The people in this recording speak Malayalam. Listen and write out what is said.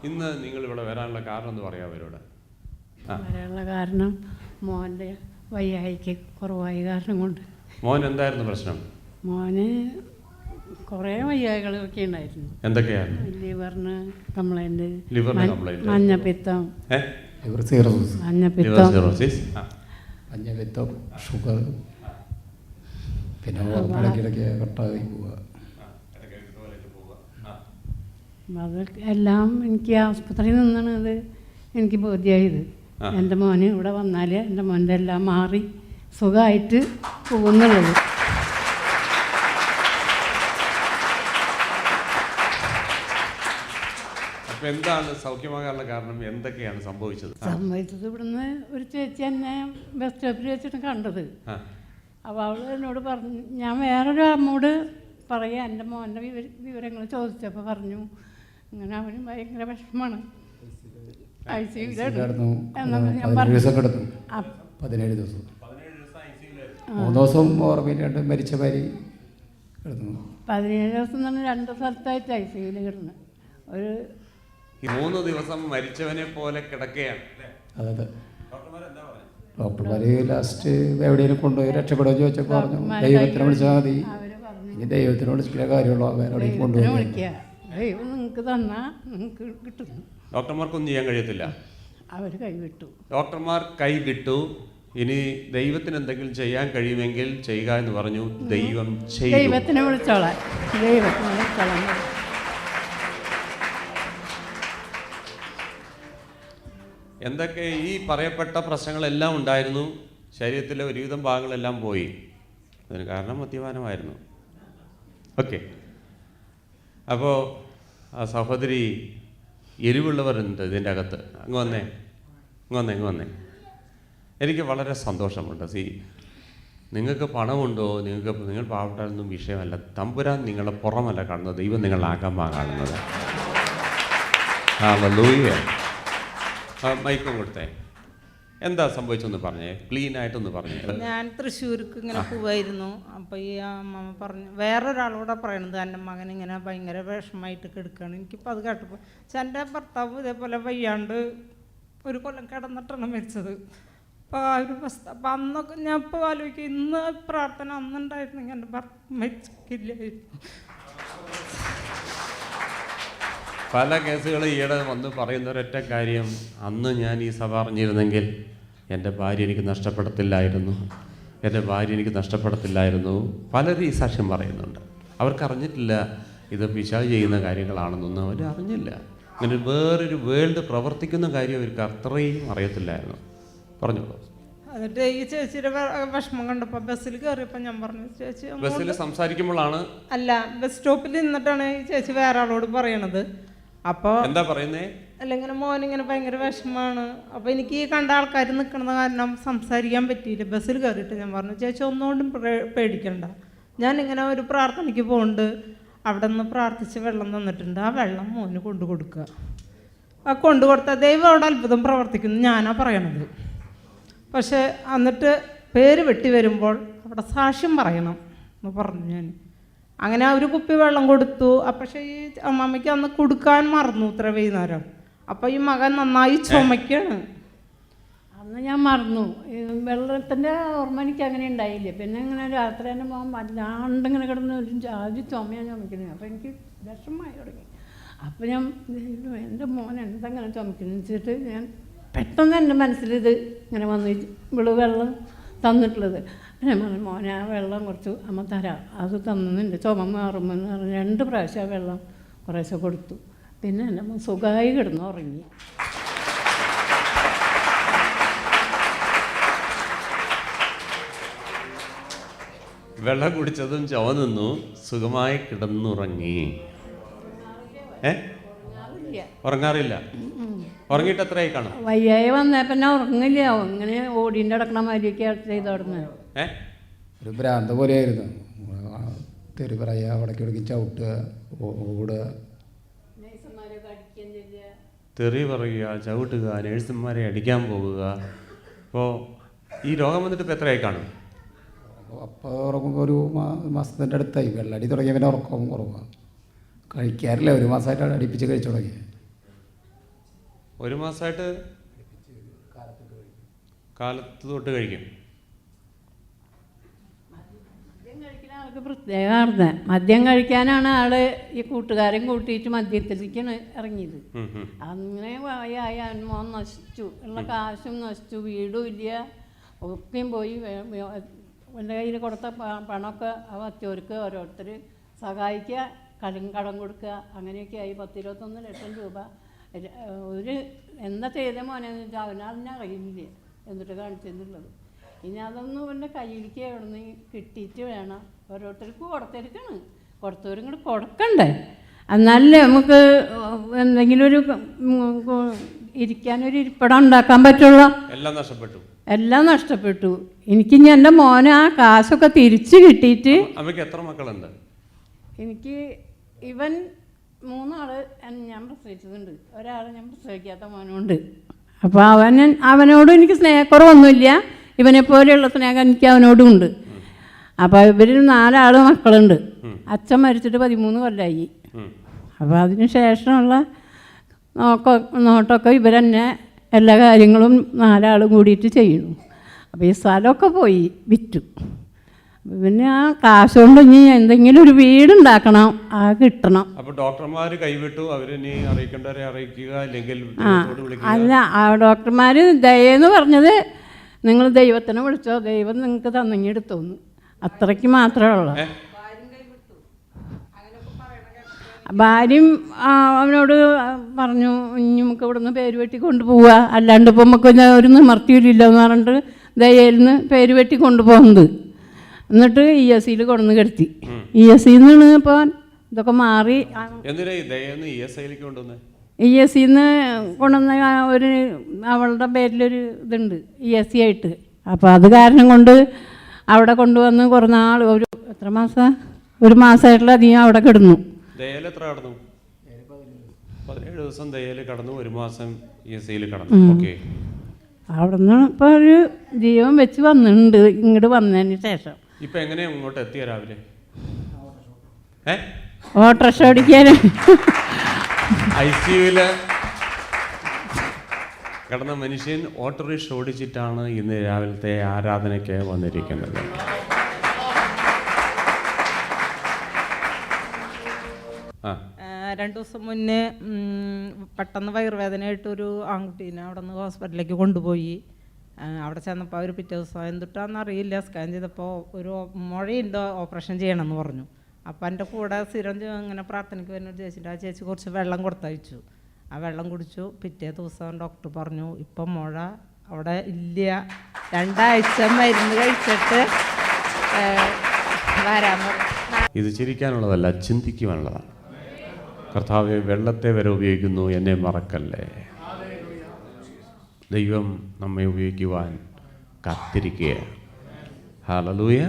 ഇന്ന് നിങ്ങൾ ഇവിടെ വരാനുള്ള കാരണം എന്ന് പറയാം അവരോട്. വരാനുള്ള കാരണം മോൻ്റെ വയ്യായിക്ക് കുറവായ കാരണം കൊണ്ട്. മോൻ എന്തായിരുന്നു പ്രശ്നം? മോന് കുറേ വയ്യായികളൊക്കെ ഉണ്ടായിരുന്നു. എന്തൊക്കെയായിരുന്നു? ലിവറിന് കംപ്ലൈൻറ്റ്, മഞ്ഞപ്പിത്തം, മഞ്ഞപ്പിത്തം, ഷുഗർ, പിന്നെ ഇടയ്ക്കിടയ്ക്ക് കട്ടായി പോവുക. അത് എല്ലാം എനിക്ക് ആസ്പത്രിയിൽ നിന്നാണ് അത് എനിക്ക് ബോധ്യമായത്. എൻ്റെ മോന് ഇവിടെ വന്നാൽ എൻ്റെ മോൻ്റെ എല്ലാം മാറി സുഖമായിട്ട് പോകുന്നുള്ളത്. എന്താണ് സൗഖ്യമാകാനുള്ള കാരണം? എന്തൊക്കെയാണ് സംഭവിച്ചത്? ഇവിടുന്ന് ഒരു ചേച്ചി എന്നെ ബസ് സ്റ്റോപ്പിൽ വെച്ചിട്ട് കണ്ടത്. അപ്പോൾ അവൾ എന്നോട് പറഞ്ഞു, ഞാൻ വേറൊരു അമ്മോട് പറയാം എൻ്റെ മോൻ്റെ വിവരങ്ങൾ ചോദിച്ചപ്പോൾ പറഞ്ഞു ഇങ്ങനെ അവന് ഭയങ്കര വിഷമമാണ്, ഐസിയുലായിരുന്നു. 17 ദിവസം 3 ദിവസം ഓർമ്മയില്ലാണ്ട് മരിച്ച മാതിരി കിടന്നു. 17 ദിവസം എന്ന് പറഞ്ഞാൽ 2 സ്ഥലത്തായിട്ട് ഐസിയുയിൽ കിടന്നു. ഒരു 3 ദിവസം മരിച്ചവനെ പോലെ കിടക്കുകയാണ്. അതെ, ഡോക്ടർമാർ ലാസ്റ്റ് എവിടെയെങ്കിലും കൊണ്ടുപോയി രക്ഷപ്പെടുകയോ ചോദിച്ചപ്പോൾ പറഞ്ഞു ദൈവത്തിനെ വിളിച്ചാൽ മതി, ഇനി ദൈവത്തിനെ വിളിച്ചില്ല കാര്യമുള്ളൂ, വേറെ കൊണ്ടുപോയി ദൈവം നിങ്ങൾക്ക് തന്നാൽ നിങ്ങൾക്ക് കിട്ടുന്നു. ഡോക്ടർമാർക്കൊന്നും ചെയ്യാൻ കഴിയത്തില്ല, അവർ കൈവിട്ടു. ഡോക്ടർമാർ കൈവിട്ടു. ഇനി ദൈവത്തിന് എന്തെങ്കിലും ചെയ്യാൻ കഴിയുമെങ്കിൽ ചെയ്യുക എന്ന് പറഞ്ഞു. ദൈവം ചെയ്തു. ദൈവത്തിനെ വിളിച്ചോളാം, ദൈവത്തിനെ വിളിച്ചോളാം. എന്തൊക്കെ ഈ പറയപ്പെട്ട പ്രശ്നങ്ങളെല്ലാം ഉണ്ടായിരുന്നു. ശരീരത്തിലെ ഒരുവിധം ഭാഗങ്ങളെല്ലാം പോയി. അതിന് കാരണം മദ്യപാനമായിരുന്നു. ഓക്കെ, അപ്പോൾ ആ സഹോദരി എരിവുള്ളവരുണ്ട് ഇതിൻ്റെ അകത്ത്. അങ്ങ് വന്നേ. എനിക്ക് വളരെ സന്തോഷമുണ്ട്. നിങ്ങൾക്ക് പണമുണ്ടോ, നിങ്ങൾ പാവപ്പെട്ടതൊന്നും വിഷയമല്ല. തമ്പുരാൻ നിങ്ങളെ പുറമല്ല കാണുന്നത്, ദൈവം നിങ്ങളുടെ അകമാണ് കാണുന്നത്. ഹല്ലേലൂയ. മൈക്കും കൊടുത്തേ. എന്താ സംഭവിച്ചൊന്ന് പറഞ്ഞേ, ക്ലീൻ ആയിട്ടൊന്ന് പറഞ്ഞേ. ഞാൻ തൃശ്ശൂർക്ക് ഇങ്ങനെ പോവായിരുന്നു. അപ്പോൾ ഈ അമ്മ പറഞ്ഞു, വേറൊരാളോടെ പറയണത് എൻ്റെ മകൻ ഇങ്ങനെ ഭയങ്കര വിഷമമായിട്ട് കിടക്കുകയാണ്. എനിക്കിപ്പോൾ അത് കേട്ടപ്പോൾ എൻ്റെ ഭർത്താവ് ഇതേപോലെ വയ്യാണ്ട് ഒരു കൊല്ലം കിടന്നിട്ടാണ് മരിച്ചത്. അപ്പോൾ ആ ഒരു അവസ്ഥ. അപ്പം അന്നൊക്കെ ഞാൻ ഇപ്പോൾ ആലോചിക്കും, ഇന്ന് പ്രാർത്ഥന അന്നുണ്ടായിരുന്നെങ്കിൽ എൻ്റെ ഭർത്താവ് മരിച്ചില്ലായിരുന്നു. പല കേസുകൾ ഈയിടെ വന്ന് പറയുന്ന ഒരൊറ്റ കാര്യം, അന്ന് ഞാൻ ഈ സഭ അറിഞ്ഞിരുന്നെങ്കിൽ എൻ്റെ ഭാര്യ എനിക്ക് നഷ്ടപ്പെടത്തില്ലായിരുന്നു. പലരും ഈ സാക്ഷ്യം പറയുന്നുണ്ട്. അവർക്കറിഞ്ഞിട്ടില്ല ഇത് പിശാച് ചെയ്യുന്ന കാര്യങ്ങളാണെന്നൊന്നും അവർ അറിഞ്ഞില്ല. അങ്ങനെ വേറൊരു വേൾഡ് പ്രവർത്തിക്കുന്ന കാര്യം അവർക്ക് അത്രയും അറിയത്തില്ലായിരുന്നു. പറഞ്ഞോളൂ. എന്നിട്ട് ഈ ചേച്ചിയുടെ വിഷമം കണ്ടപ്പോൾ ബസ്സിൽ കയറിയപ്പോൾ ഞാൻ പറഞ്ഞു, ചേച്ചി ബസ്സിൽ സംസാരിക്കുമ്പോഴാണ്, അല്ല ബസ് സ്റ്റോപ്പിൽ നിന്നിട്ടാണ് ഈ ചേച്ചി വേറെ ആളോട് പറയണത്. അപ്പോൾ എന്താ പറയുന്നേ, അല്ല ഇങ്ങനെ മോനിങ്ങനെ ഭയങ്കര വിഷമമാണ്. അപ്പോൾ എനിക്ക് ഈ കണ്ട ആൾക്കാർ നിൽക്കുന്നത് കാരണം സംസാരിക്കാൻ പറ്റിയില്ല. ബസ്സിൽ കയറിയിട്ട് ഞാൻ പറഞ്ഞു, ചേച്ചി ഒന്നുകൊണ്ടും പേടിക്കണ്ട, ഞാനിങ്ങനെ ഒരു പ്രാർത്ഥനയ്ക്ക് പോകുന്നുണ്ട്, അവിടെ നിന്ന് പ്രാർത്ഥിച്ച് വെള്ളം തന്നിട്ടുണ്ട്, ആ വെള്ളം മോന് കൊണ്ടു കൊടുക്കുക. ആ കൊണ്ടു കൊടുത്താൽ ദൈവം അവിടെ അത്ഭുതം പ്രവർത്തിക്കുന്നു, ഞാനാ പറയണത്. പക്ഷേ എന്നിട്ട് പേര് വെട്ടി വരുമ്പോൾ അവിടെ സാക്ഷ്യം പറയണം എന്ന് പറഞ്ഞു ഞാൻ. അങ്ങനെ ഒരു കുപ്പി വെള്ളം കൊടുത്തു. പക്ഷേ ഈ അമ്മമ്മയ്ക്ക് അന്ന് കൊടുക്കാൻ മറന്നു ഇത്ര വൈകുന്നേരം. അപ്പോൾ ഈ മകൻ നന്നായി ചുമയ്ക്കാണ്. അന്ന് ഞാൻ മറന്നു. വെള്ളത്തിൻ്റെ ഓർമ്മ എനിക്ക് അങ്ങനെ ഉണ്ടായില്ല. പിന്നെ ഇങ്ങനെ രാത്രി തന്നെ പോകാൻ വല്ലാണ്ട് ഇങ്ങനെ കിടന്ന് ഒരു ജാതി ചുമയാണ് ചുമക്കുന്നത്. അപ്പോൾ എനിക്ക് വിഷമമായി തുടങ്ങി. അപ്പോൾ ഞാൻ എൻ്റെ മോൻ എന്തെങ്ങനെ ചുമക്കുന്നു വെച്ചിട്ട് ഞാൻ പെട്ടെന്ന് എൻ്റെ മനസ്സിലിത് ഇങ്ങനെ വന്നു, ഇവള് വെള്ളം തന്നിട്ടുള്ളത്. ഞാൻ പറഞ്ഞു, മോനെ ആ വെള്ളം കുറച്ച് അമ്മ തരാം, അത് തന്നിട്ടുണ്ട് ചുമ മാറുമ്പോൾ എന്ന് പറഞ്ഞ് 2 പ്രാവശ്യം ആ വെള്ളം കുറേശ്ശെ കൊടുത്തു. പിന്നെ എൻ്റെ മോൻ സുഖമായി കിടന്ന് ഉറങ്ങി. വെള്ളം കുടിച്ചതും ചുമ നിന്നു, സുഖമായി കിടന്നുറങ്ങി. ഉറങ്ങാറില്ല. ഉറങ്ങിയിട്ട് എത്രയായി കാണും? വയ്യായി വന്നേ പിന്നെ ഉറങ്ങില്ല, ഇങ്ങനെ ഓടീൻ്റെ അടക്കണ മാതിരിയൊക്കെ ചെയ്തോടുന്നത്. ഒരു ഭ്രാന്ത് പോലെയായിരുന്നു. തെറി പറയുക, അവിടേക്ക് ചവിട്ടുക, ഓടുക, തെറി പറയുക, ചവിട്ടുക, നേഴ്സുമാരെ അടിക്കാൻ പോകുക. അപ്പോൾ ഈ രോഗം വന്നിട്ട് ഇപ്പോൾ എത്രയായി കാണും? അപ്പോൾ ഉറങ്ങുമ്പോൾ ഒരു മാസത്തിൻ്റെ അടുത്തായി. വെള്ളടി തുടങ്ങിയ പിന്നെ ഉറക്കം കുറവാണ്. കഴിക്കാറില്ല, 1 മാസമായിട്ടാണ് അടുപ്പിച്ച് കഴിച്ചു തുടങ്ങിയത്. 1 മാസമായിട്ട് കാലത്ത് തൊട്ട് കഴിക്കും. മദ്യം കഴിക്കുന്ന ആൾക്ക് പ്രത്യേകമായിരുന്നു. മദ്യം കഴിക്കാനാണ് ആള് ഈ കൂട്ടുകാരൻ കൂട്ടിയിട്ട് മദ്യത്തിലേക്കാണ് ഇറങ്ങിയത്. അങ്ങനെ ആയി മോൻ നശിച്ചു, ഉള്ള കാശും നശിച്ചു, വീടും ഇല്ല, ഒക്കെയും പോയി. എൻ്റെ കയ്യിൽ കൊടുത്ത പണമൊക്കെ ആ മറ്റവർക്ക് ഓരോരുത്തർ സഹായിക്കുക, കടം കൊടുക്കുക, അങ്ങനെയൊക്കെ ആയി. 10-21 ലക്ഷം രൂപ. ഒരു എന്താ ചെയ്ത മോനെന്ന് വെച്ചാൽ അവനതിനെ അറിയില്ല എന്നിട്ട് കാണിച്ചെന്നുള്ളത്. ഇനി അതൊന്നും എൻ്റെ കയ്യിലേക്ക് എവിടെ നിന്ന് കിട്ടിയിട്ട് വേണം. ഓരോരുത്തർക്ക് കൊടുത്തിരിക്കണം, കൊടുത്തവരും കൂടെ കൊടുക്കണ്ടേ, എന്നാലേ നമുക്ക് എന്തെങ്കിലും ഒരു ഇരിക്കാനൊരു ഇരിപ്പിടം ഉണ്ടാക്കാൻ പറ്റുള്ളൂ. എല്ലാം നഷ്ടപ്പെട്ടു. എനിക്ക് ഇനി എൻ്റെ മോനെ ആ കാശൊക്കെ തിരിച്ച് കിട്ടിയിട്ട്. അവർക്ക് എത്ര മക്കളുണ്ട്? എനിക്ക് 3 ആള് ഞാൻ പ്രസവിച്ചതുണ്ട്, ഒരാൾ ഞാൻ പ്രസവിക്കാത്ത മോനുണ്ട്. അപ്പോൾ അവനോടും എനിക്ക് സ്നേഹക്കുറവൊന്നുമില്ല, ഇവനെപ്പോലെയുള്ള സ്നേഹം എനിക്ക് അവനോടും ഉണ്ട്. അപ്പോൾ ഇവർ 4 ആൾ മക്കളുണ്ട്. അച്ഛൻ മരിച്ചിട്ട് 13 കൊല്ലമായി. അപ്പോൾ അതിന് ശേഷമുള്ള നോട്ടമൊക്കെ ഇവരെന്നെ എല്ലാ കാര്യങ്ങളും 4 ആൾ കൂടിയിട്ട് ചെയ്യുന്നു. അപ്പോൾ ഈ സ്ഥലമൊക്കെ പോയി വിറ്റു. പിന്നെ ആ കാശ് കൊണ്ട് ഇനി എന്തെങ്കിലും ഒരു വീടുണ്ടാക്കണം, ആ കിട്ടണം. അപ്പോൾ ഡോക്ടർമാർ കൈവിട്ടു, അവരിനി അറിയിക്കേണ്ടവരെ അറിയിക്കുക, അല്ലെങ്കിൽ അല്ല, ആ ഡോക്ടർമാർ ദയെന്ന് പറഞ്ഞത് നിങ്ങൾ ദൈവത്തിനെ വിളിച്ചോ, ദൈവം നിങ്ങൾക്ക് തന്നെങ്കിൽ എടുത്തോന്ന്, അത്രയ്ക്ക് മാത്രമേ ഉള്ളൂ. ഭാര്യയും അവനോട് പറഞ്ഞു, ഇനി നമുക്ക് ഇവിടെ നിന്ന് പേര് വെട്ടി കൊണ്ടുപോവുക, അല്ലാണ്ട് ഇപ്പോൾ നമുക്ക് ഒരു നിമർത്തിയില്ല എന്ന് പറഞ്ഞിട്ട് ദയയിൽ നിന്ന് പേര് വെട്ടി കൊണ്ടുപോകുന്നത്. എന്നിട്ട് ESCയിൽ കൊണ്ടുവന്ന് കിടത്തി. ESCയിൽ നിന്നാണ് ഇപ്പോൾ ഇതൊക്കെ മാറി. ESCയിൽ നിന്ന് കൊണ്ടുവന്ന ഒരു അവളുടെ പേരിലൊരു ഇതുണ്ട് ESC ആയിട്ട്. അപ്പോൾ അത് കാരണം കൊണ്ട് അവിടെ കൊണ്ടുവന്ന് കുറേ നാൾ, എത്ര മാസം, 1 മാസമായിട്ടുള്ളധികം അവിടെ കിടന്നു. 17 ദിവസം ദയയിൽ കടന്നു, 1 മാസം ESCയിൽ കടന്നു. അവിടെ നിന്ന് ഇപ്പോൾ ഒരു ജീവൻ വെച്ച് വന്നിട്ടുണ്ട് ഇങ്ങോട്ട് വന്നതിന് ശേഷം. ഇപ്പം എങ്ങനെയാ ഇങ്ങോട്ട് എത്തിയ? രാവിലെ ഓട്ടോറിക്ഷ ഓടിക്കാൻ ICUവിൽ കിടന്ന മനുഷ്യൻ ഓട്ടോറിക്ഷ ഓടിച്ചിട്ടാണ് ഇന്ന് രാവിലത്തെ ആരാധനയ്ക്ക് വന്നിരിക്കുന്നത്. 2 ദിവസം മുന്നേ പെട്ടെന്ന് വയറുവേദനയായിട്ട് ഒരു ആൺകുട്ടീനെ അവിടെ നിന്ന് ഹോസ്പിറ്റലിലേക്ക് കൊണ്ടുപോയി. അവിടെ ചെന്നപ്പോൾ അവർ പിറ്റേ ദിവസം എന്തിട്ടാന്ന് അറിയില്ല, സ്കാൻ ചെയ്തപ്പോൾ ഒരു മുഴയുണ്ട്, ഓപ്പറേഷൻ ചെയ്യണമെന്ന് പറഞ്ഞു. അപ്പോൾ എൻ്റെ കൂടെ സ്ഥിരം ഇങ്ങനെ പ്രാർത്ഥനയ്ക്ക് വരുന്ന ചേച്ചിൻ്റെ ആ ചേച്ചി കുറച്ച് വെള്ളം കൊടുത്തയച്ചു. ആ വെള്ളം കുടിച്ചു. പിറ്റേ ദിവസം ഡോക്ടർ പറഞ്ഞു, ഇപ്പം മുഴ അവിടെ ഇല്ല, 2 ആഴ്ച മരുന്ന് കഴിച്ചിട്ട് വരാൻ പറഞ്ഞു. ഇത് ചിരിക്കാനുള്ളതല്ല, ചിന്തിക്കുവാനുള്ളതാണ്. കർത്താവെ, വെള്ളത്തെ വരെ ഉപയോഗിക്കുന്നു, എന്നെ മറക്കല്ലേ. ദൈവം നമ്മെ ഉപയോഗിക്കുവാൻ കാത്തിരിക്കുക. ഹല്ലേലൂയ.